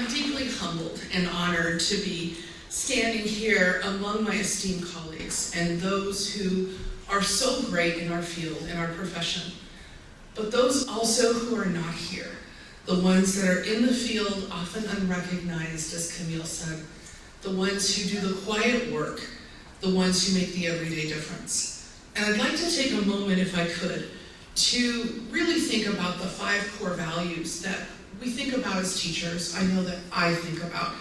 I'm deeply humbled and honored to be standing here among my esteemed colleagues and those who are so great in our field, in our profession, but those also who are not here, the ones that are in the field, often unrecognized, as Camille said, the ones who do the quiet work, the ones who make the everyday difference. And I'd like to take a moment, if I could, to really think about the 5 core values that we think about as teachers. I know that I think about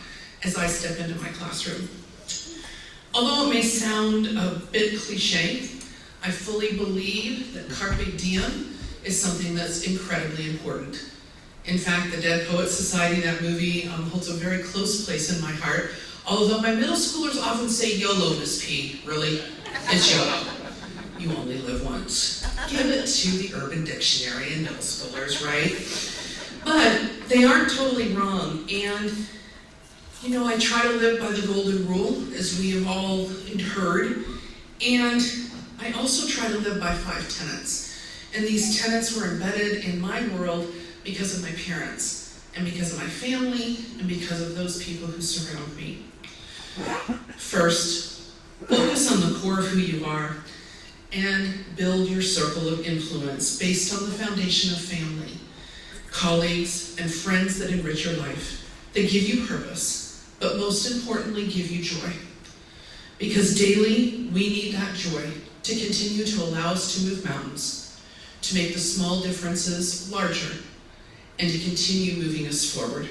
as I step into my classroom. Although it may sound a bit cliche, I fully believe that carpe diem is something that's incredibly important. In fact, the Dead Poets Society, that movie, holds a very close place in my heart. Although my middle schoolers often say, YOLO, Miss P. Really? It's YOLO. You only live once. Give it to the Urban Dictionary and middle schoolers, right? But they aren't totally wrong. And, you know, I try to live by the golden rule, as we have all heard. And I also try to live by 5 tenets. And these tenets were embedded in my world because of my parents, and because of my family, and because of those people who surround me. First, focus on the core of who you are, and build your circle of influence based on the foundation of family, colleagues, and friends that enrich your life, that give you purpose, but most importantly, give you joy. Because daily, we need that joy to continue to allow us to move mountains, to make the small differences larger, and to continue moving us forward.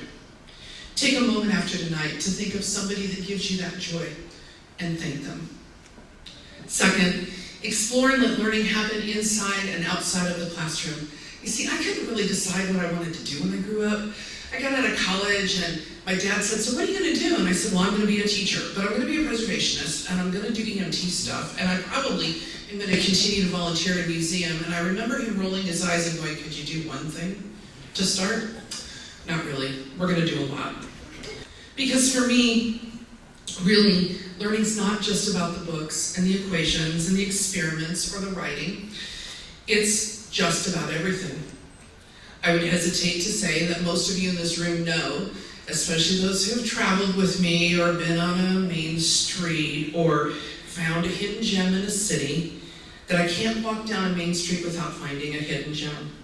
Take a moment after tonight to think of somebody that gives you that joy and thank them. Second, explore and let learning happen inside and outside of the classroom. You see, I couldn't really decide what I wanted to do when I grew up. I got out of college and my dad said, so what are you going to do? And I said, well, I'm going to be a teacher, but I'm going to be a preservationist and I'm going to do EMT stuff. And I probably am going to continue to volunteer at a museum. And I remember him rolling his eyes and going, could you do one thing to start? Not really. We're going to do a lot. Because for me, really, learning's not just about the books and the equations and the experiments or the writing. It's just about everything. I would hesitate to say that most of you in this room know, especially those who have traveled with me or been on a main street or found a hidden gem in a city, that I can't walk down a main street without finding a hidden gem.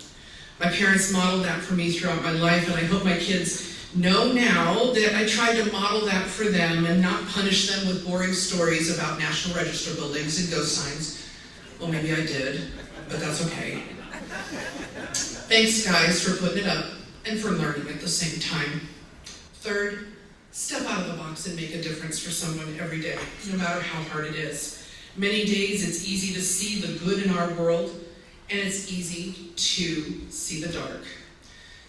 My parents modeled that for me throughout my life, and I hope my kids know now that I tried to model that for them and not punish them with boring stories about National Register buildings and ghost signs. Well, maybe I did, but that's okay. Thanks, guys, for putting it up and for learning at the same time. Third, step out of the box and make a difference for someone every day, no matter how hard it is. Many days it's easy to see the good in our world, and it's easy to see the dark.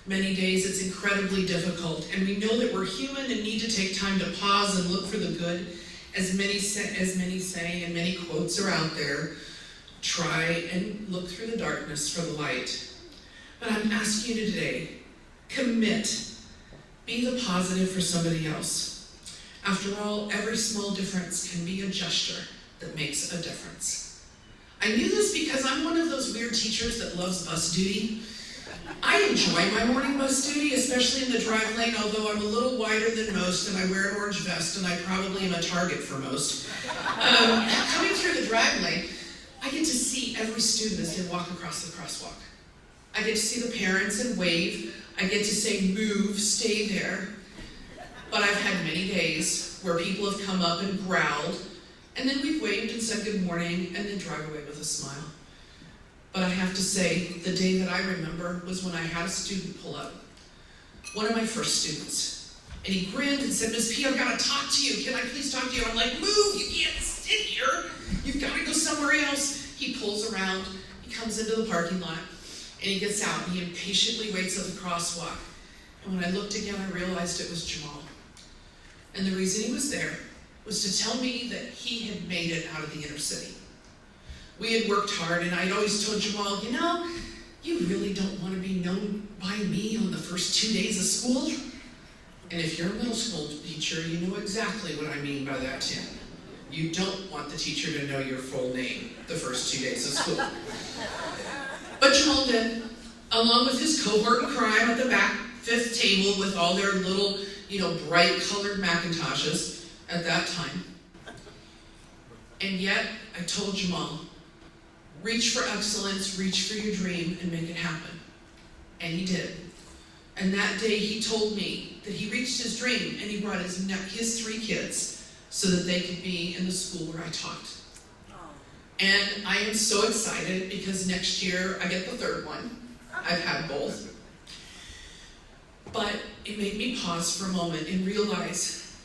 Many days it's incredibly difficult, and we know that we're human and need to take time to pause and look for the good. As many say, and many quotes are out there, try and look through the darkness for the light. But I'm asking you today, commit. Be the positive for somebody else. After all, every small difference can be a gesture that makes a difference. I knew this because I'm one of those weird teachers that loves bus duty. I enjoy my morning bus duty, especially in the drive lane, although I'm a little wider than most and I wear an orange vest and I probably am a target for most. Coming through the drive lane, I get to see every student as they walk across the crosswalk. I get to see the parents and wave. I get to say, move, stay there. But I've had many days where people have come up and growled, and then we've waved and said good morning, and then drive away with a smile. But I have to say, the day that I remember was when I had a student pull up. One of my first students. And he grinned and said, Miss P, I've got to talk to you. Can I please talk to you? I'm like, move, you can't sit here. You've got to go somewhere else. He pulls around, he comes into the parking lot, and he gets out, and he impatiently waits at the crosswalk. And when I looked again, I realized it was Jamal. And the reason he was there was to tell me that he had made it out of the inner city. We had worked hard, and I'd always told Jamal, you know, you really don't want to be known by me on the first 2 days of school. And if you're a middle school teacher, you know exactly what I mean by that, Tim. You don't want the teacher to know your full name the first 2 days of school. But Jamal did, along with his cohort in crime at the back fifth table with all their little, bright colored Macintoshes at that time. And yet, I told Jamal, reach for excellence, reach for your dream, and make it happen. And he did. And that day he told me that he reached his dream and he brought his 3 kids so that they could be in the school where I taught. And I am so excited because next year I get the 3rd one. I've had both. But it made me pause for a moment and realize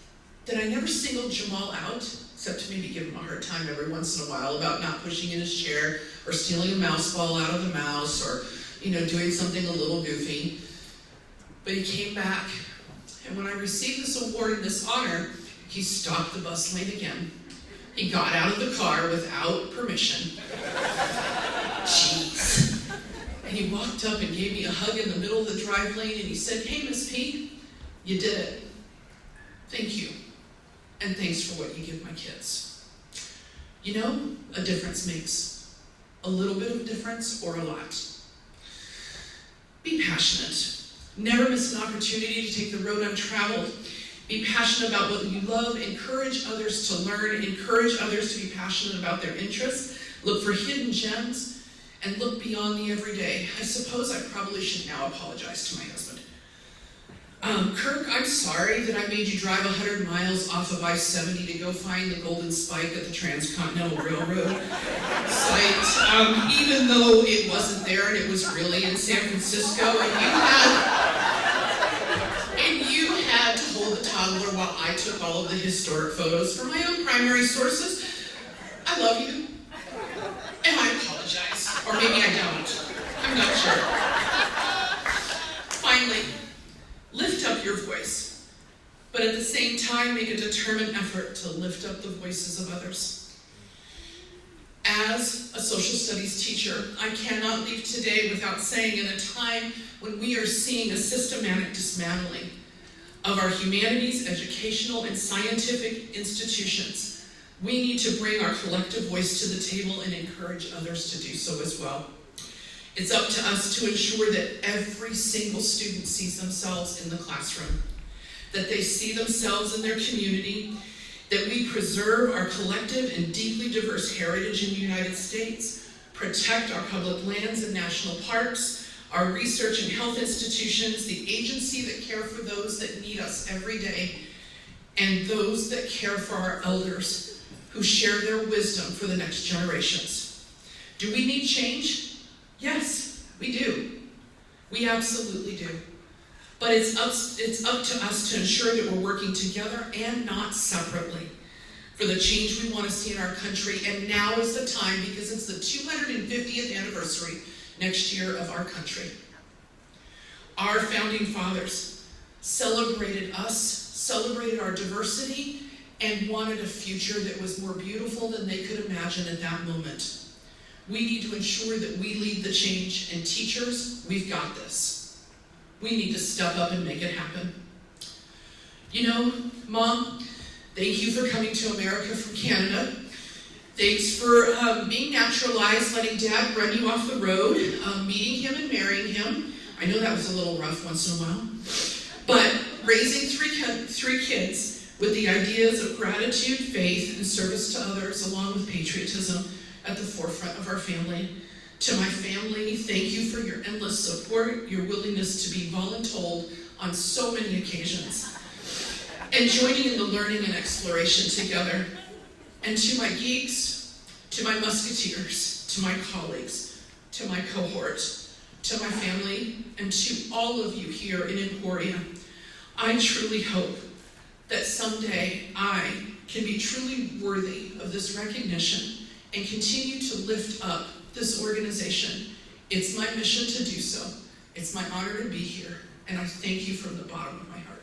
that I never singled Jamal out, except to maybe give him a hard time every once in a while about not pushing in his chair or stealing a mouse ball out of the mouse or, doing something a little goofy. But he came back, and when I received this award and this honor, he stopped the bus lane again. He got out of the car without permission. Jeez. And he walked up and gave me a hug in the middle of the drive lane, and he said, "Hey, Miss P, you did it. Thank you. And thanks for what you give my kids." A difference makes a little bit of difference or a lot. Be passionate. Never miss an opportunity to take the road untraveled. Be passionate about what you love. Encourage others to learn. Encourage others to be passionate about their interests. Look for hidden gems and look beyond the everyday. I suppose I probably should now apologize to my husband. Kirk, I'm sorry that I made you drive 100 miles off of I-70 to go find the golden spike at the Transcontinental Railroad site, even though it wasn't there and it was really in San Francisco, and you had to hold the toddler while I took all of the historic photos from my own primary sources. I love you, and I apologize, or maybe I don't. I'm not sure. Finally, lift up your voice, but at the same time, make a determined effort to lift up the voices of others. As a social studies teacher, I cannot leave today without saying, in a time when we are seeing a systematic dismantling of our humanities, educational, and scientific institutions, we need to bring our collective voice to the table and encourage others to do so as well. It's up to us to ensure that every single student sees themselves in the classroom, that they see themselves in their community, that we preserve our collective and deeply diverse heritage in the United States, protect our public lands and national parks, our research and health institutions, the agency that care for those that need us every day, and those that care for our elders who share their wisdom for the next generations. Do we need change? Yes, we do. We absolutely do. But it's up to us to ensure that we're working together and not separately for the change we want to see in our country. And now is the time, because it's the 250th anniversary next year of our country. Our founding fathers celebrated us, celebrated our diversity, and wanted a future that was more beautiful than they could imagine at that moment. We need to ensure that we lead the change, and teachers, we've got this. We need to step up and make it happen. Mom, thank you for coming to America from Canada. Thanks for being naturalized, letting Dad run you off the road, meeting him and marrying him. I know that was a little rough once in a while. But raising three kids with the ideas of gratitude, faith, and service to others, along with patriotism, at the forefront of our family. To my family, thank you for your endless support, your willingness to be voluntold on so many occasions, and joining in the learning and exploration together. And to my geeks, to my musketeers, to my colleagues, to my cohort, to my family, and to all of you here in Emporia, I truly hope that someday I can be truly worthy of this recognition and continue to lift up this organization. It's my mission to do so. It's my honor to be here, and I thank you from the bottom of my heart.